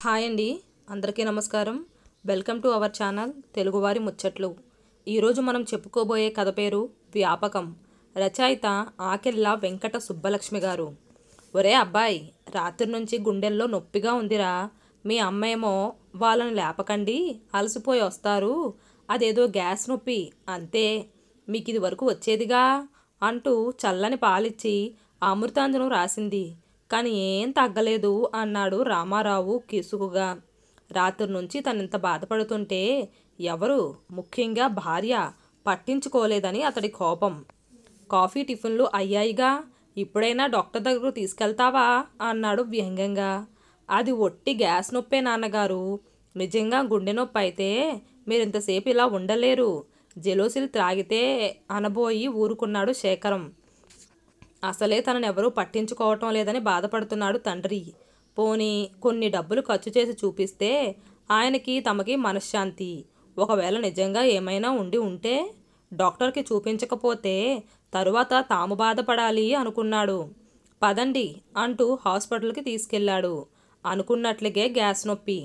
Hi అండి, అందరికీ నమస్కారం. వెల్కమ్ టు అవర్ ఛానల్ తెలుగువారి ముచ్చట్లు. ఈరోజు మనం చెప్పుకోబోయే కథ పేరు వ్యాపకం. రచయిత ఆకెళ్ళ వెంకట సుబ్బలక్ష్మి గారు. ఒరే అబ్బాయి, రాత్రి నుంచి గుండెల్లో నొప్పిగా ఉందిరా. మీ అమ్మేమో వాళ్ళని లేపకండి, అలసిపోయి వస్తారు, అదేదో గ్యాస్ నొప్పి అంతే, మీకు ఇది వరకు వచ్చేదిగా అంటూ చల్లని పాలిచ్చి అమృతాంజనం రాసింది. కానీ ఏం తగ్గలేదు అన్నాడు రామారావు కిసుకుగా. రాత్రి నుంచి తనింత బాధపడుతుంటే ఎవరు, ముఖ్యంగా భార్య, పట్టించుకోలేదని అతడి కోపం. కాఫీ టిఫిన్లు అయ్యాయిగా, ఇప్పుడైనా డాక్టర్ దగ్గరకు తీసుకెళ్తావా అన్నాడు వ్యంగ్యంగా. అది ఒట్టి గ్యాస్ నొప్పే నాన్నగారు. నిజంగా గుండె నొప్పి అయితే మీరింతసేపు ఇలా ఉండలేరు. జెలోసిల్ త్రాగితే అనబోయి ఊరుకున్నాడు శేఖరం. అసలే తననెవరూ పట్టించుకోవటం లేదని బాధపడుతున్నాడు తండ్రి. పోనీ కొన్ని డబ్బులు ఖర్చు చేసి చూపిస్తే ఆయనకి తమకి మనశ్శాంతి. ఒకవేళ నిజంగా ఏమైనా ఉండి ఉంటే డాక్టర్కి చూపించకపోతే తరువాత తాము బాధపడాలి అనుకున్నాడు. పదండి అంటూ హాస్పిటల్కి తీసుకెళ్లాడు. అనుకున్నట్లుగే గ్యాస్ నొప్పి.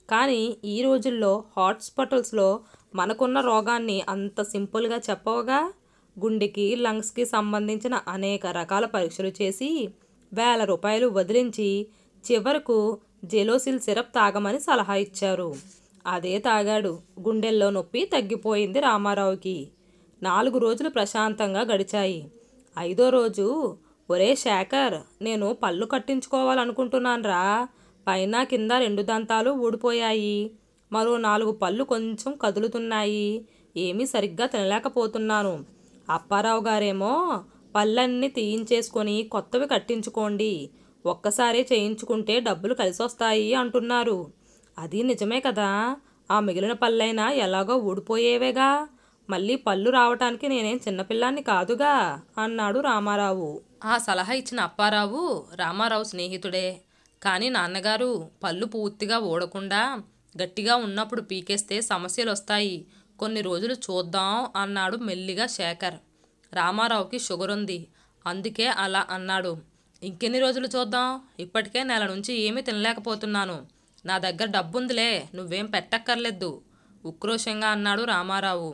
కానీ ఈ రోజుల్లో హాస్పిటల్స్లో మనకున్న రోగాన్ని అంత సింపుల్గా చెప్పవుగా. గుండెకి, లంగ్స్కి సంబంధించిన అనేక రకాల పరీక్షలు చేసి వేల రూపాయలు వదిలించి చివరకు జెలోసిల్ సిరప్ తాగమని సలహా ఇచ్చారు. అదే తాగాడు. గుండెల్లో నొప్పి తగ్గిపోయింది రామారావుకి. 4 రోజులు ప్రశాంతంగా గడిచాయి. 5వ రోజు, ఒరే శేఖర్, నేను పళ్ళు కట్టించుకోవాలనుకుంటున్నాన్రా. పైన కింద 2 దంతాలు ఊడిపోయాయి. మరో 4 పళ్ళు కొంచెం కదులుతున్నాయి. ఏమీ సరిగ్గా తినలేకపోతున్నాను. అప్పారావు గారేమో పళ్ళన్నీ తీయించేసుకొని కొత్తవి కట్టించుకోండి, ఒక్కసారే చేయించుకుంటే డబ్బులు కలిసొస్తాయి అంటున్నారు. అది నిజమే కదా, ఆ మిగిలిన పళ్ళైనా ఎలాగో ఊడిపోయేవేగా, మళ్ళీ పళ్ళు రావటానికి నేనేం చిన్నపిల్లాన్ని కాదుగా అన్నాడు రామారావు. ఆ సలహా ఇచ్చిన అప్పారావు రామారావు స్నేహితుడే. కానీ నాన్నగారు, పళ్ళు పూర్తిగా ఊడకుండా గట్టిగా ఉన్నప్పుడు పీకేస్తే సమస్యలు వస్తాయి, కొన్ని రోజులు చూద్దాం అన్నాడు మెల్లిగా శేఖర్. రామారావుకి షుగర్ ఉంది, అందుకే అలా అన్నాడు. ఇంకెన్ని రోజులు చూద్దాం, ఇప్పటికే నెల నుంచి ఏమీ తినలేకపోతున్నాను. నా దగ్గర డబ్బుందిలే, నువ్వేం పెట్టక్కర్లేదు ఉక్రోషంగా అన్నాడు రామారావు.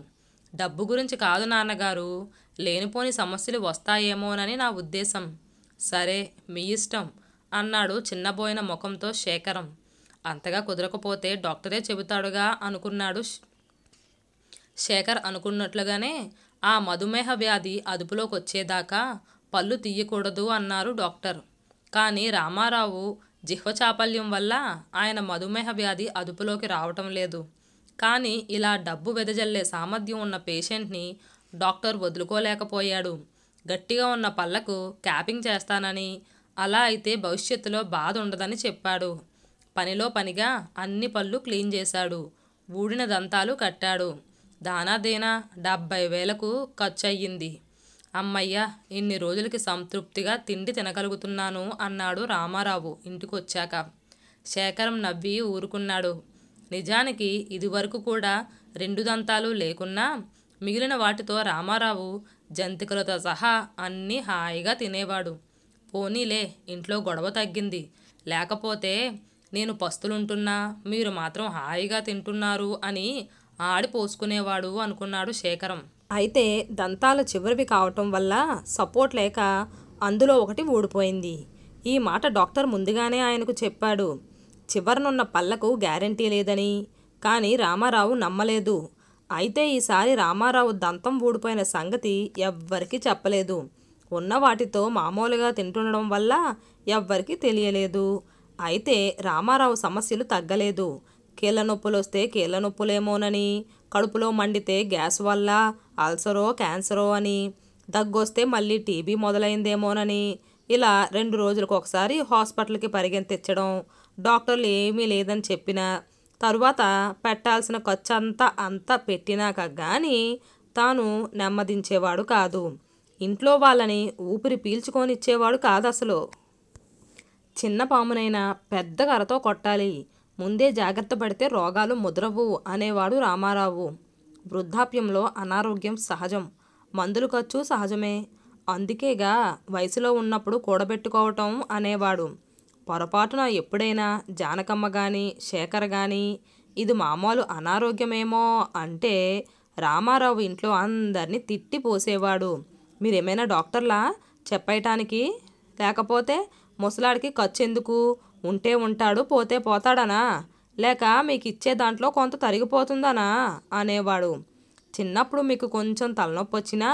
డబ్బు గురించి కాదు నాన్నగారు, లేనిపోని సమస్యలు వస్తాయేమోనని నా ఉద్దేశం. సరే, మీ ఇష్టం అన్నాడు చిన్నబోయిన ముఖంతో శేఖరం. అంతగా కుదరకపోతే డాక్టరే చెబుతాడుగా అనుకున్నాడు శేఖర్. అనుకున్నట్లుగానే ఆ మధుమేహ వ్యాధి అదుపులోకి వచ్చేదాకా పళ్ళు తీయకూడదు అన్నారు డాక్టర్. కానీ రామారావు జిహ్వచాపల్యం వల్ల ఆయన మధుమేహ వ్యాధి అదుపులోకి రావటం లేదు. కానీ ఇలా డబ్బు వెదజల్లే సామర్థ్యం ఉన్న పేషెంట్ని డాక్టర్ వదులుకోలేకపోయాడు. గట్టిగా ఉన్న పళ్ళకు క్యాపింగ్ చేస్తానని, అలా అయితే భవిష్యత్తులో బాధ ఉండదని చెప్పాడు. పనిలో పనిగా అన్ని పళ్ళు క్లీన్ చేశాడు. ఊడిన దంతాలు కట్టాడు. దానాదేనా 70,000కు ఖర్చు అయ్యింది. అమ్మయ్య, ఇన్ని రోజులకి సంతృప్తిగా తిండి తినగలుగుతున్నాను అన్నాడు రామారావు ఇంటికొచ్చాక. శేఖరం నవ్వి ఊరుకున్నాడు. నిజానికి ఇదివరకు కూడా 2 దంతాలు లేకున్నా మిగిలిన వాటితో రామారావు జంతికలతో సహా అన్నీ హాయిగా తినేవాడు. పోనీలే, ఇంట్లో గొడవ తగ్గింది. లేకపోతే నేను పస్తులుంటున్నా మీరు మాత్రం హాయిగా తింటున్నారు అని ఆడిపోసుకునేవాడు అనుకున్నాడు శేఖరం. అయితే దంతాల చివరివి కావటం వల్ల సపోర్ట్ లేక అందులో ఒకటి ఊడిపోయింది. ఈ మాట డాక్టర్ ముందుగానే ఆయనకు చెప్పాడు. చివరనున్న పళ్ళకు గ్యారంటీ లేదని. కానీ రామారావు నమ్మలేదు. అయితే ఈసారి రామారావు దంతం ఊడిపోయిన సంగతి ఎవ్వరికీ చెప్పలేదు. ఉన్న వాటితో మామూలుగా తింటుండడం వల్ల ఎవ్వరికీ తెలియలేదు. అయితే రామారావు సమస్యలు తగ్గలేదు. కీళ్ళ నొప్పులు వస్తే కీళ్ళ నొప్పులేమోనని, కడుపులో మండితే గ్యాస్ వల్ల అల్సరో క్యాన్సరో అని, దగ్గొస్తే మళ్ళీ టీబీ మొదలైందేమోనని, ఇలా 2 రోజులకు ఒకసారి హాస్పిటల్కి పరిగెత్తించడం. డాక్టర్లు ఏమీ లేదని చెప్పినా తరువాత పెట్టాల్సిన ఖర్చు అంతా పెట్టినాక కానీ తాను నెమ్మదించేవాడు కాదు. ఇంట్లో వాళ్ళని ఊపిరి పీల్చుకొనిచ్చేవాడు కాదు అసలు. చిన్న పామునైనా పెద్ద కర్రతో కొట్టాలి, ముందే జాగ్రత్త పడితే రోగాలు ముదరవు అనేవాడు రామారావు. వృద్ధాప్యంలో అనారోగ్యం సహజం, మందులు ఖర్చు సహజమే. అందుకేగా వయసులో ఉన్నప్పుడు కూడబెట్టుకోవటం అనేవాడు. పొరపాటున ఎప్పుడైనా జానకమ్మ కానీ శేఖర్ కానీ ఇది మామూలు అనారోగ్యమేమో అంటే రామారావు ఇంట్లో అందరినీ తిట్టి పోసేవాడు. మీరేమైనా డాక్టర్లా చెప్పేయటానికి? లేకపోతే ముసలాడికి ఖర్చు ఎందుకు? ఉంటే ఉంటాడు, పోతే పోతాడనా? లేక మీకు ఇచ్చే దాంట్లో కొంత తరిగిపోతుందనా అనేవాడు. చిన్నప్పుడు మీకు కొంచెం తలనొప్పి వచ్చినా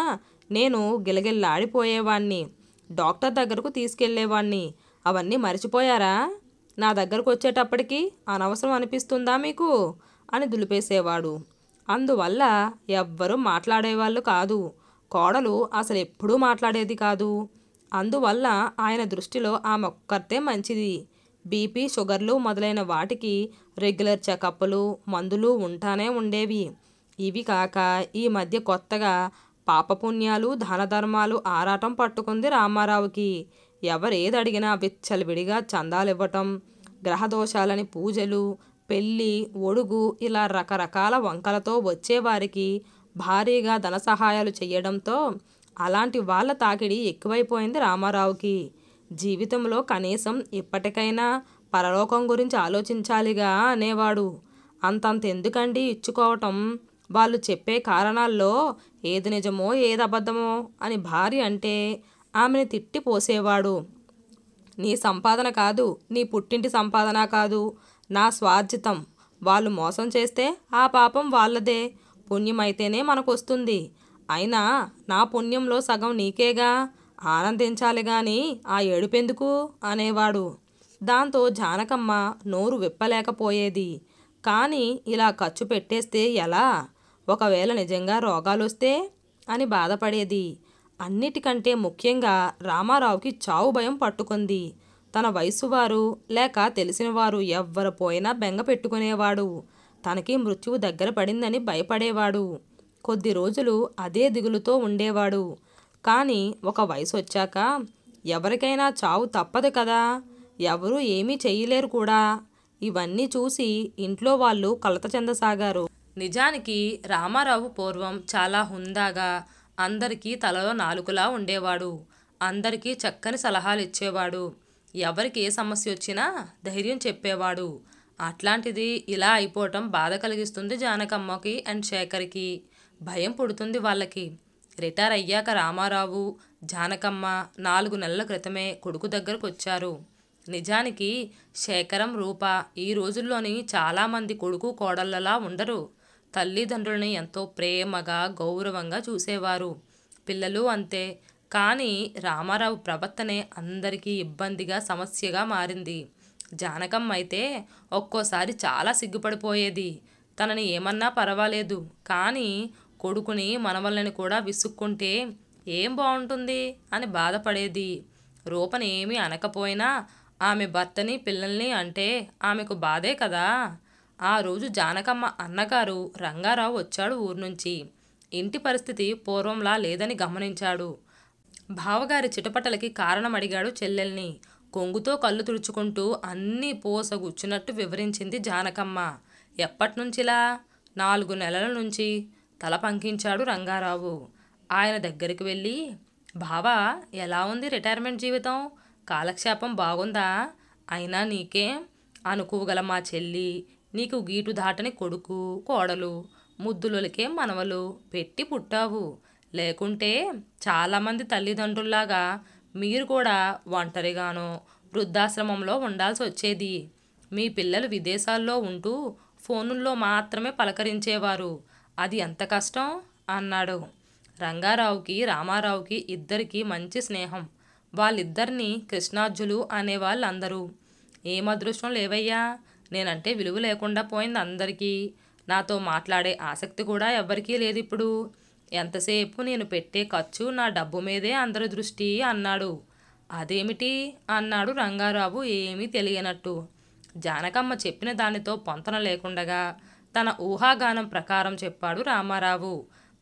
నేను గిలగిల్లాడిపోయేవాణ్ణి. డాక్టర్ దగ్గరకు తీసుకెళ్లేవాణ్ణి. అవన్నీ మర్చిపోయారా? నా దగ్గరకు వచ్చేటప్పటికి అనవసరం అనిపిస్తుందా మీకు అని దులిపేసేవాడు. అందువల్ల ఎవ్వరూ మాట్లాడేవాళ్ళు కాదు. కోడలు అసలు ఎప్పుడూ మాట్లాడేది కాదు. అందువల్ల ఆయన దృష్టిలో ఆమె ఒక్కర్తే మంచిది. బీపీ, షుగర్లు మొదలైన వాటికి రెగ్యులర్ చెకప్లు, మందులు ఉంటానే ఉండేవి. ఇవి కాక ఈ మధ్య కొత్తగా పాపపుణ్యాలు, దాన ధర్మాలు ఆరాటం పట్టుకుంది రామారావుకి. ఎవరేది అడిగినా విచ్చలవిడిగా చందాలివ్వటం, గ్రహదోషాలని పూజలు, పెళ్ళి, ఒడుగు ఇలా రకరకాల వంకలతో వచ్చేవారికి భారీగా ధన సహాయాలు చేయడంతో అలాంటి వాళ్ళ తాకిడి ఎక్కువైపోయింది రామారావుకి. జీవితంలో కనీసం ఇప్పటికైనా పరలోకం గురించి ఆలోచించాలిగా అనేవాడు. అంతంత ఎందుకండి ఇచ్చుకోవటం? వాళ్ళు చెప్పే కారణాల్లో ఏది నిజమో ఏది అబద్ధమో అని భార్య అంటే ఆమెని తిట్టి పోసేవాడు. నీ సంపాదన కాదు, నీ పుట్టింటి సంపాదన కాదు, నా స్వార్జితం. వాళ్ళు మోసం చేస్తే ఆ పాపం వాళ్ళదే, పుణ్యమైతేనే మనకొస్తుంది. అయినా నా పుణ్యంలో సగం నీకేగా, ఆనందించాలి గాని ఆ ఏడుపెందుకు అనేవాడు. దాంతో జానకమ్మ నోరు విప్పలేకపోయేది. కానీ ఇలా ఖర్చు పెట్టేస్తే ఎలా? ఒకవేళ నిజంగా రోగాలొస్తే అని బాధపడేది. అన్నిటికంటే ముఖ్యంగా రామారావుకి చావు భయం పట్టుకుంది. తన వయసువారు లేక తెలిసినవారు ఎవ్వరు పోయినా బెంగ పెట్టుకునేవాడు. తనకి మృత్యువు దగ్గర పడిందని భయపడేవాడు. కొద్ది రోజులు అదే దిగులుతో ఉండేవాడు. కానీ ఒక వయసు వచ్చాక ఎవరికైనా చావు తప్పదు కదా, ఎవరూ ఏమీ చెయ్యలేరు కూడా. ఇవన్నీ చూసి ఇంట్లో వాళ్ళు కలత చెందసాగారు. నిజానికి రామారావు పూర్వం చాలా హుందాగా అందరికీ తలలో నాలుకలా ఉండేవాడు. అందరికీ చక్కని సలహాలు ఇచ్చేవాడు. ఎవరికి ఏ సమస్య వచ్చినా ధైర్యం చెప్పేవాడు. అట్లాంటిది ఇలా అయిపోవటం బాధ కలిగిస్తుంది జానకమ్మకి అండ్ శేఖర్కి. భయం పుడుతుంది వాళ్ళకి. రిటైర్ అయ్యాక రామారావు, జానకమ్మ 4 నెలల క్రితమే కొడుకు దగ్గరకు వచ్చారు. నిజానికి శేఖరం, రూప ఈ రోజుల్లోని చాలామంది కొడుకు కోడళ్ళలా ఉండరు. తల్లిదండ్రులని ఎంతో ప్రేమగా, గౌరవంగా చూసేవారు. పిల్లలు అంతే. కానీ రామారావు ప్రవర్తనే అందరికీ ఇబ్బందిగా, సమస్యగా మారింది. జానకమ్మ అయితే ఒక్కోసారి చాలా సిగ్గుపడిపోయేది. తనని ఏమన్నా పర్వాలేదు, కానీ కొడుకుని, మనవళ్ళని కూడా విసుక్కుంటే ఏం బాగుంటుంది అని బాధపడేది. రూపని ఏమీ అనకపోయినా ఆమె భర్తని, పిల్లల్ని అంటే ఆమెకు బాధే కదా. ఆ రోజు జానకమ్మ అన్నగారు రంగారావు వచ్చాడు ఊరు నుంచి. ఇంటి పరిస్థితి పూర్వంలా లేదని గమనించాడు. బావగారి చిటపటలకి కారణం అడిగాడు చెల్లెల్ని. కొంగుతో కళ్ళు తుడుచుకుంటూ అన్నీ పోసగుచ్చినట్టు వివరించింది జానకమ్మ. ఎప్పటినుంచిలా? 4 నెలల నుంచి తల పంకించాడు రంగారావు. ఆయన దగ్గరికి వెళ్ళి, బావా ఎలా ఉంది రిటైర్మెంట్ జీవితం? కాలక్షేపం బాగుందా? అయినా నీకే అనుకోగల మా చెల్లి, నీకు గీటు దాటని కొడుకు, కోడలు, ముద్దులకే మనవలు పెట్టి పుట్టావు. లేకుంటే చాలామంది తల్లిదండ్రుల్లాగా మీరు కూడా ఒంటరిగానో వృద్ధాశ్రమంలో ఉండాల్సి వచ్చేది. మీ పిల్లలు విదేశాల్లో ఉంటూ ఫోనుల్లో మాత్రమే పలకరించేవారు. అది ఎంత కష్టం అన్నాడు. రంగారావుకి, రామారావుకి ఇద్దరికీ మంచి స్నేహం. వాళ్ళిద్దరినీ కృష్ణార్జులు అనేవాళ్ళందరూ. ఏం అదృష్టం లేవయ్యా, నేనంటే విలువ లేకుండా పోయింది అందరికీ. నాతో మాట్లాడే ఆసక్తి కూడా ఎవ్వరికీ లేదు ఇప్పుడు. ఎంతసేపు నేను పెట్టే ఖర్చు నా డబ్బు మీదే అందరి దృష్టి అన్నాడు. అదేమిటి అన్నాడు రంగారావు ఏమీ తెలియనట్టు. జానకమ్మ చెప్పిన దానితో పొంతన లేకుండగా తన ఊహాగానం ప్రకారం చెప్పాడు రామారావు.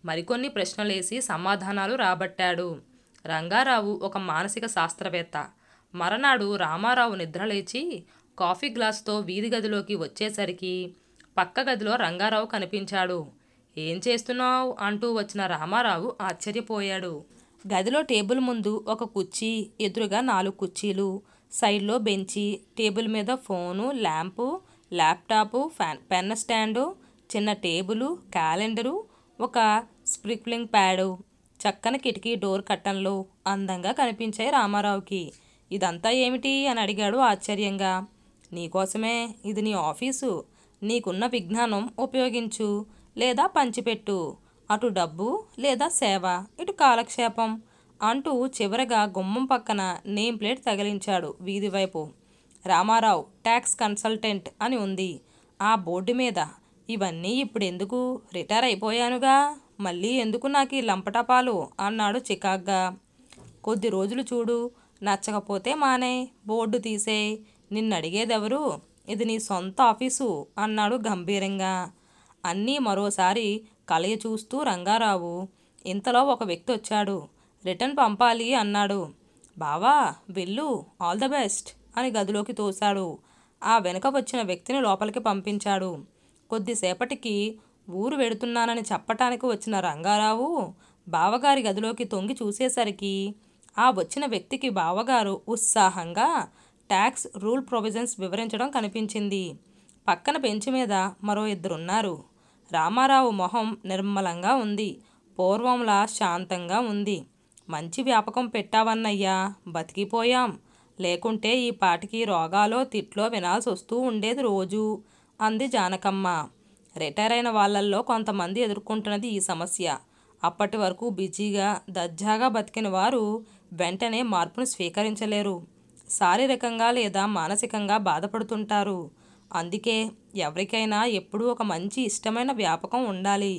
మరికొన్ని ప్రశ్నలేసి సమాధానాలు రాబట్టాడు. రంగారావు ఒక మానసిక శాస్త్రవేత్త. మరనాడు రామారావు నిద్రలేచి కాఫీ గ్లాసుతో వీధి గదిలోకి వచ్చేసరికి పక్క గదిలో రంగారావు కనిపించాడు. ఏం చేస్తున్నావు అంటూ వచ్చిన రామారావు ఆశ్చర్యపోయాడు. గదిలో టేబుల్ ముందు ఒక కుర్చీ, ఎదురుగా 4 కుర్చీలు, సైడ్లో బెంచి, టేబుల్ మీద phone, lamp, laptop, pen stand, చిన్న టేబులు, క్యాలెండరు, ఒక స్ప్రిక్లింగ్ ప్యాడు, చక్కని కిటికీ డోర్ కట్టన్లు అందంగా కనిపించాయి రామారావుకి. ఇదంతా ఏమిటి అని అడిగాడు ఆశ్చర్యంగా. నీకోసమే, ఇది నీ ఆఫీసు. నీకున్న విజ్ఞానం ఉపయోగించు లేదా పంచిపెట్టు. అటు డబ్బు లేదా సేవ, ఇటు కాలక్షేపం అంటూ చివరగా గుమ్మం పక్కన నేమ్ ప్లేట్ తగిలించాడు వీధి వైపు. రామారావు ట్యాక్స్ కన్సల్టెంట్ అని ఉంది ఆ బోర్డు మీద. ఇవన్నీ ఇప్పుడెందుకు, రిటైర్ అయిపోయానుగా, మళ్ళీ ఎందుకు నాకు ఈ లంపటపాలు అన్నాడు చికాగ్గా. కొద్ది రోజులు చూడు, నచ్చకపోతే మానే, బోర్డు తీసేయ్, నిన్నడిగేదెవరు, ఇది నీ సొంత ఆఫీసు అన్నాడు గంభీరంగా. అన్నీ మరోసారి కలయ చూస్తూ రంగారావు. ఇంతలో ఒక వ్యక్తి వచ్చాడు. రిటర్న్ పంపాలి అన్నాడు. బావా వెళ్ళు, ఆల్ ద బెస్ట్ అని గదిలోకి తోశాడు. ఆ వెనుక వచ్చిన వ్యక్తిని లోపలికి పంపించాడు. కొద్దిసేపటికి ఊరు వెడుతున్నానని చెప్పటానికి వచ్చిన రంగారావు బావగారి గదిలోకి తొంగి చూసేసరికి ఆ వచ్చిన వ్యక్తికి బావగారు ఉత్సాహంగా ట్యాక్స్ రూల్ ప్రొవిజన్స్ వివరించడం కనిపించింది. పక్కన బెంచ్ మీద మరో ఇద్దరున్నారు. రామారావు మొహం నిర్మలంగా ఉంది, పూర్వంలా శాంతంగా ఉంది. మంచి వ్యాపకం పెట్టావన్నయ్యా, బతికిపోయాం, లేకుంటే ఈ పాటికి రోగాలో తిట్లో వినాల్సి వస్తూ ఉండేది రోజు అంది జానకమ్మ. రిటైర్ అయిన వాళ్ళల్లో కొంతమంది ఎదుర్కొంటున్నది ఈ సమస్య. అప్పటి వరకు బిజీగా దర్జాగా బతికిన వారు వెంటనే మార్పును స్వీకరించలేరు. శారీరకంగా లేదా మానసికంగా బాధపడుతుంటారు. అందుకే ఎవరికైనా ఎప్పుడూ ఒక మంచి ఇష్టమైన వ్యాపకం ఉండాలి.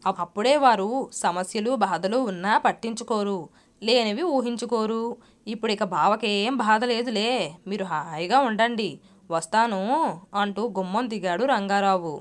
అప్పుడే వారు సమస్యలు బాధలు ఉన్నా పట్టించుకోరు, లేనివి ఊహించుకోరు. ఇప్పుడు ఇక బావకేం బాధ లేదులే, మీరు హాయిగా ఉండండి, వస్తాను అంటూ గుమ్మం దిగాడు రంగారావు.